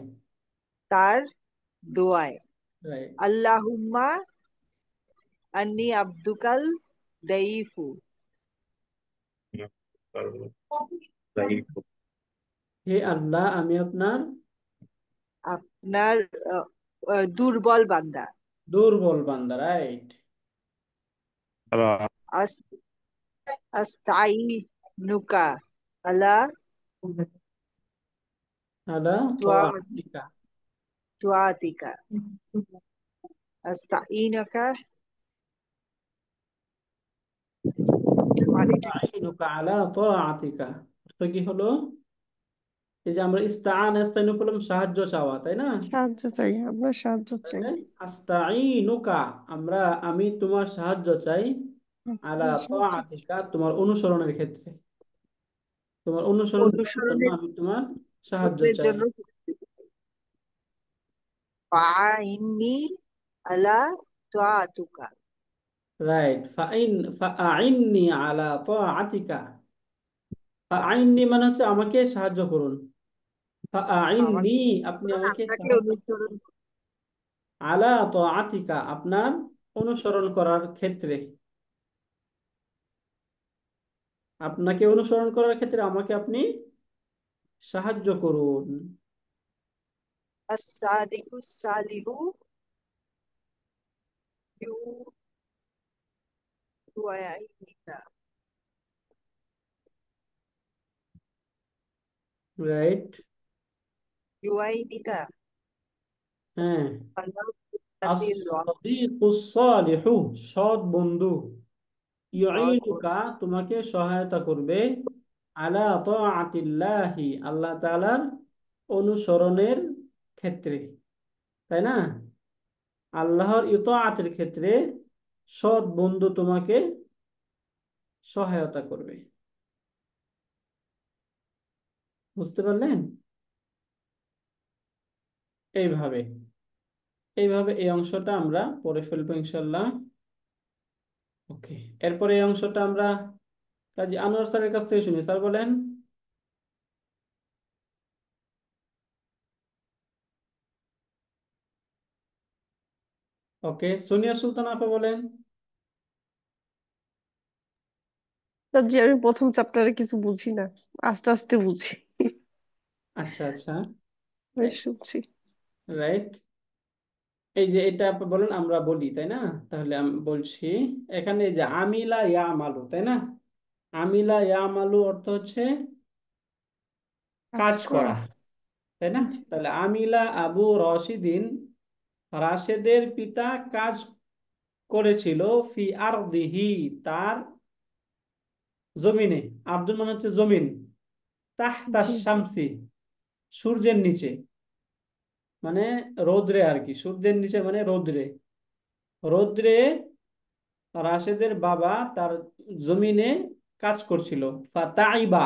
তার দোয়ায় রাইট আল্লাহুম্মা আন্নি আব্দুকাল দাইফু হে আল্লাহ আমি আপনার আপনার দুর্বল বান্দা দুর্বল বান্দা রাইট আস- আস্তাইনুকা আলা আলা দুয়া- তাআতিকা দুআতিকা আস্তাইনুকা মানে এটা কি? আইনুকা আলা তাআতিকা অর্থ কি হলো এই যে আমরা ইস্তাআন ইস্তাইনু বললাম সাহায্য চাওয়া তাই না সাহায্য চাই আমরা সাহায্য চাই তাহলে আস্তাইনুকা আমি তোমার সাহায্য চাই আলা তাআতিকা তোমার অনুসরণের ক্ষেত্রে তোমার অনুসরণ করার জন্য অনুসরণের আমি তোমার সাহায্য চাই জন্য ফাইন্নি আলা দুআতুকা রাইট ফাআইন্নি আলা তাআতিকা ফাআইন্নি মানে হচ্ছে আমাকে সাহায্য করুন ফাআইন্নি আমাকে আপনি আমাকে আপনাকে সাহায্য অনুসরণ আলা তাআতিকা আপনার অনুসরণ করার ক্ষেত্রে আপনাকে অনুসরণ করার ক্ষেত্রে আমাকে আপনি সাহায্য করুন আস-সাদিকুস সালিহু ইউআইনিকা রাইট ইউআইনিকা হ্যাঁ আল্লাহ আস-সাদিকুস সালিহু সৎ বন্ধু ইউঈনুকা তোমাকে সহায়তা করবে আলা তাআতিল্লাহি আল্লাহ তাআলার অনুসরণের ক্ষেত্রে তাই না আল্লাহর ইতাআতের ক্ষেত্রে সৎ বন্ধু তোমাকে সহায়তা করবে বুঝতে পারলেন এইভাবে এইভাবে এই অংশটা আমরা পড়ে ফেলবো ইনশাল্লাহ ওকে এরপরে এই অংশটা আমরা কাজী আনোয়ার স্যারের কাছ থেকে শুনি স্যার বলেন ওকে সোনিয়া সুলতান আপা বলেন স্যার জি আমি প্রথম চ্যাপ্টারে কিছু বুঝি না আস্তে আস্তে বুঝি আচ্ছা আচ্ছা বেশ শুনছি রাইট এই যে এটা আপনি বলেন আমরা বলি তাই না তাহলে আমি বলছি এখানে এই যে আমিলা ইয়ামালু তাই না আমিলা ইয়ামালু অর্থ হচ্ছে কাজ কাজ করা করা তাই না তাহলে আমিলা আবু রশিদিন রাশেদের পিতা কাজ করেছিল ফি আরদিহি তার জমিনে আব্দুল মানে হচ্ছে জমিন তাহতা জি শামসি সূর্যের নিচে মানে রৌদ্রে আর কি সূর্যের নিচে মানে রৌদ্রে রৌদ্রে রাশেদের বাবা তার জমিনে কাজ করছিল ফাতাইবা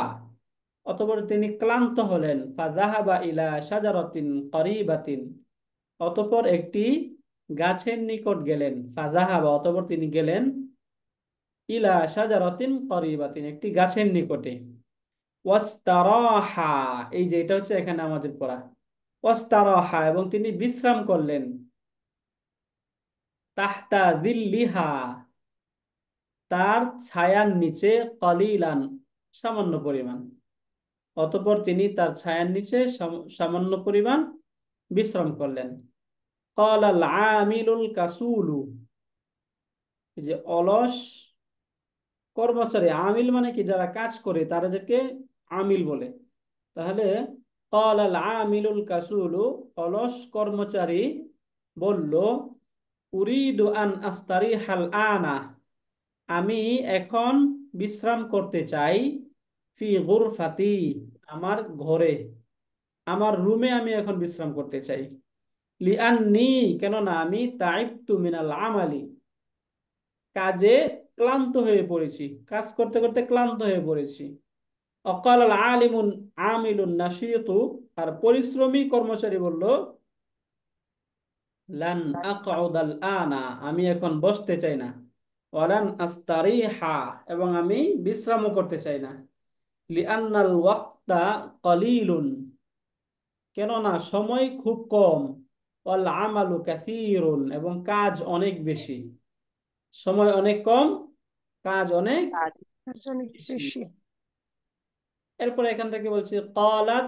অতঃপর তিনি ক্লান্ত হলেন ফাযাহাবা ইলা শাজারাতিন করিবাতিন অতঃপর একটি গাছের নিকট গেলেন ফাযাহাবা অতঃপর তিনি গেলেন ইলা শাজারাতিন করিবাতিন একটি গাছের নিকটে ওয়াস্তারাহা এই যে এটা হচ্ছে এখানে আমাদের পড়া ওয়াস্তারাহা এবং তিনি বিশ্রাম করলেন তাহতা যিল্লিহা তার ছায়ার নিচে কলিলান সামান্য পরিমাণ অতঃপর তিনি তার ছায়ার নিচে সামান্য পরিমাণ বিশ্রাম করলেন। ক্বালাল আমিলুল কাসুলু, এই যে অলস কর্মচারী, আমিল মানে কি যারা কাজ করে তাদেরকে আমিল বলে। তাহলে ক্বালাল আমিলুল কাসুলু, অলস কর্মচারী বলল, উরিদু আন আস্তারিহাল আনা, আমি এখন বিশ্রাম করতে চাই, ফি গুরফাতি, আমার ঘরে, আমার রুমে আমি এখন বিশ্রাম করতে চাই। লিআন্নি, কেননা আমি তাইবতু মিনাল আমালি, কাজে ক্লান্ত হয়ে পড়েছি, কাজ করতে করতে ক্লান্ত হয়ে পড়েছি। অকাল আল আলিমুন আমিলুন নাশিয়তু, আর পরিশ্রমী কর্মচারী বলল, লান আকউদাল আনা, আমি এখন বসতে চাই না। ওয়ালান আস্তারিহা, এবং আমি বিশ্রামও করতে চাই না। লিআন্নাল ওয়াক্তা কলিলুন, কেননা সময় খুব কম। ওয়াল আমালু কাসীরুন, এবং কাজ অনেক বেশি। সময় অনেক কম, কাজ অনেক আর কাজ অনেক বেশি। বেশি। এরপরে এখান থেকে বলছি, ক্বালাত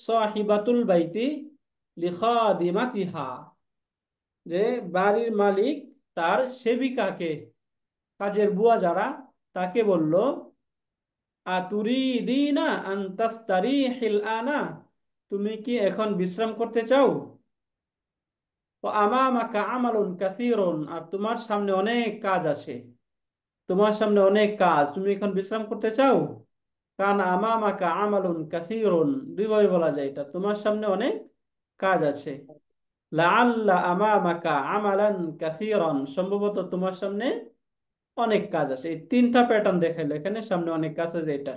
সাহিবাতুল বাইতি লিখাদিমাতিহা, যে বাড়ির মালিক তার সেবিকাকে, কাজের বুয়া যারা, তাকে বলল, আতুরিদিনা আন তাস্তারিহিল আনা, তুমি কি এখন বিশ্রাম করতে চাও? ও আমামাকা আমালুন কাসীরুন, আর তোমার সামনে অনেক কাজ আছে, তোমার সামনে অনেক কাজ, তুমি এখন বিশ্রাম করতে চাও? কারণ আমামাকা আমালুন কাসীরুন, দুইভাবে বলা যায় এটা, তোমার সামনে অনেক কাজ আছে। লাআল্লা আমামাকা আমালান কাসীরান, সম্ভবত তোমার সামনে অনেক কাজ আছে। এই তিনটা প্যাটার্ন দেখাইলো এখানে, সামনে অনেক কাজ আছে এটা।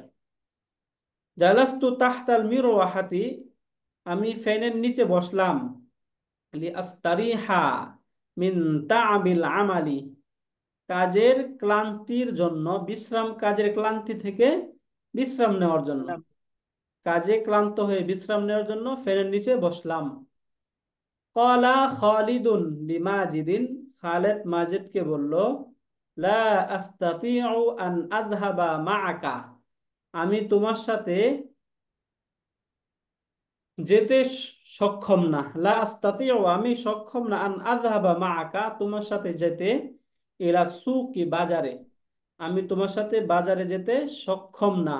জালাস্তু তাহতাল মিরওয়াহাতি, আমি ফ্যানের নিচে বসলাম, লিআস্তারিহা মিন তা'বিল আমালি, কাজের ক্লান্তির জন্য, কাজের ক্লান্তি থেকে বিশ্রাম নেওয়ার জন্য, বললাম, কাজে ক্লান্ত হয়ে বিশ্রাম নেওয়ার জন্য ফ্যানের নিচে বসলাম। ক্বালা খালিদুন লিমাজিদিন, খালেদ মাজিদকে বলল, লা আস্তাতিউ আন আযহাবা মাআকা, আমি তোমার সাথে যেতে সক্ষম না। লা আস্তাতিউ, আমি সক্ষম না, আন আযহাবা মাআকা, তোমার সাথে যেতে, ইলা সুকি, বাজারে, আমি তোমার সাথে বাজারে যেতে সক্ষম না।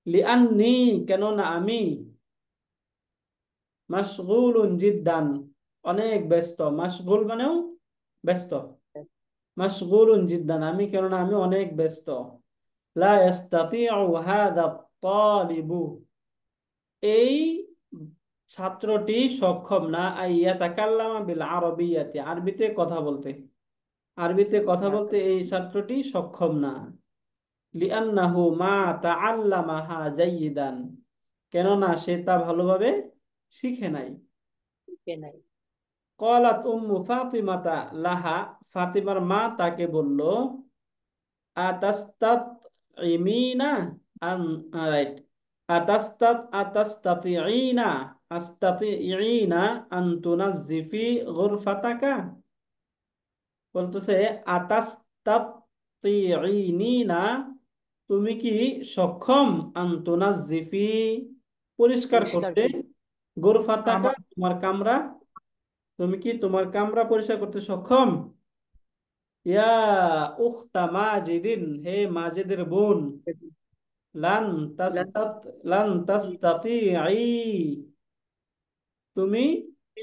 লিআন্নি, কেননা আমি, মাশগুলুন জিদ্দান, অনেক ব্যস্ত, মাশগুল মানেও ব্যস্ত, মাশগুলুন জিদ্দান, আমি, কেননা আমি অনেক ব্যস্ত। লা ইস্তাতিউ হাদা তালিবু, এই ছাত্রটি সক্ষম না, আইয়াতাকাল্লামা বিল আরবিয়াতি, আরবিতে কথা বলতে, আরবিতে কথা বলতে এই ছাত্রটি সক্ষম না। লিআন্নাহু মা তাআল্লামাহা জাইয়িদান, কেননা সে তা ভালোভাবে শিখে নাই। শিখে নাই। ক্বালাত উম্মু ফাতিমাতা লাহা, ফাতিমার মা তাকে বলল, আতাস্তাতইমিনা আন, রাইট, আতাস্তাতিঈনা, আস্তাতিঈনা আন তুনাজ্জিফি গুরফাতাকা, বলতেছে আতাস্তাতিঈনা, তুমি কি সক্ষম, আন তুনাজ্জিফি, পরিষ্কার পরিষ্কার করতে, করে গুরফাতাকা, আমার তোমার কামরা, তুমি কি তোমার কামরা পরিষ্কার করতে সক্ষম? ইয়া উখতা মাজিদিন, হে মাজিদের বোন, লান তাস্তাত লান তাস্তাতিঈ, তুমি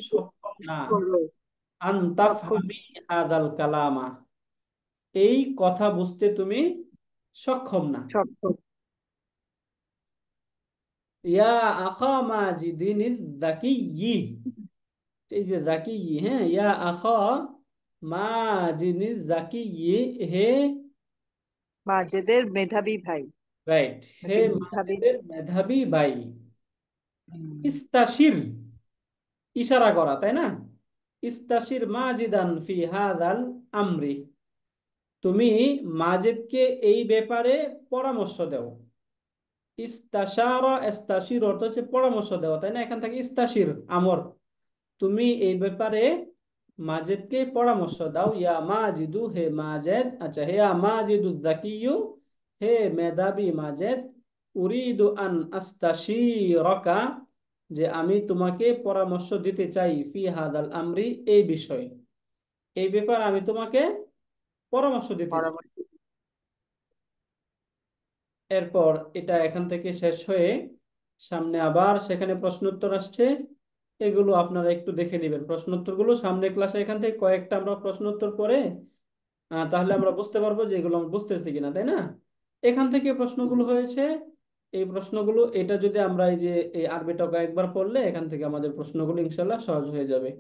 সক্ষম না, করো আন সক্ষম তাফহামি হাদাল কালামা, এই কথা বুঝতে তুমি সক্ষম না। সক্ষম। ইয়া আখা মাজিদিন যাকিয়্যি, এই যে যাকিয়্যি, হ্যাঁ, ইয়া আখা মাজিদিন যাকিয়্যি, হে, মাজেদের মেধাবী ভাই, রাইট, হে নাকি মেধাবী? মাজিদের মেধাবী ভাই, হুম, ইস্তাশির, ইশারা করা, তাই না? ইস্তাশির মাজিদান ফি হাদাল আমরি, তুমি মাজিদকে এই ব্যাপারে পরামর্শ দাও। ইস্তাশারা ইস্তাশির অর্থ হচ্ছে পরামর্শ দেওয়া, তাই না? এখান থেকে ইস্তাশির আমর, তুমি এই ব্যাপারে মাজিদকে পরামর্শ দাও। ইয়া মাজিদু, হে মাজেদ, আচ্ছা, হে মাজিদু যাকিয়ু, হে মেধাবী মাজেদ, উরিদু আন আস্তাশিরাকা, যে আমি তোমাকে পরামর্শ দিতে চাই ফি হাদাল আমরি, এই বিষয়ে, এই ব্যাপারে আমি তোমাকে পরামর্শ দিতে চাই। পরামর্শ। এরপর এটা এখান থেকে শেষ হয়ে সামনে আবার সেখানে প্রশ্নোত্তর আসছে, এগুলো আপনারা একটু দেখে নেবেন প্রশ্নোত্তরগুলো সামনে ক্লাসে। এখান থেকে কয়েকটা আমরা প্রশ্নোত্তর পরে তাহলে আমরা বুঝতে পারবো যে এগুলো আমরা বুঝতেছি কিনা, তাই না? এখান থেকে প্রশ্নগুলো হয়েছে, এই প্রশ্নগুলো এটা যদি আমরা এই যে এই আরবিটা কয়েকবার পড়লে এখান থেকে আমাদের প্রশ্নগুলো ইনশাল্লাহ সহজ হয়ে যাবে।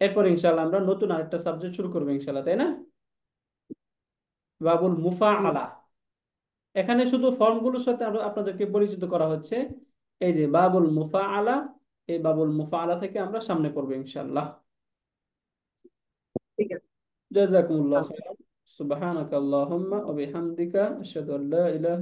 এরপর ইনশাল্লাহ আমরা নতুন আরেকটা সাবজেক্ট শুরু করবো ইনশাল্লাহ, তাই না? বাবুল জি। মুফাআলা। এখানে শুধু ফর্মগুলোর সাথে আপনাদেরকে পরিচিত করা হচ্ছে। এই যে বাবুল মুফাআলা, এই বাবুল মুফাআলা থেকে আমরা সামনে পড়বো ইনশাল্লাহ। ঠিক আছে। জাযাকুমুল্লাহ আচ্ছা। খাইরান। সুবহানাকাল্লাহুম্মা ওয়া বিহামদিকা আশহাদু আল্লা ইলাহা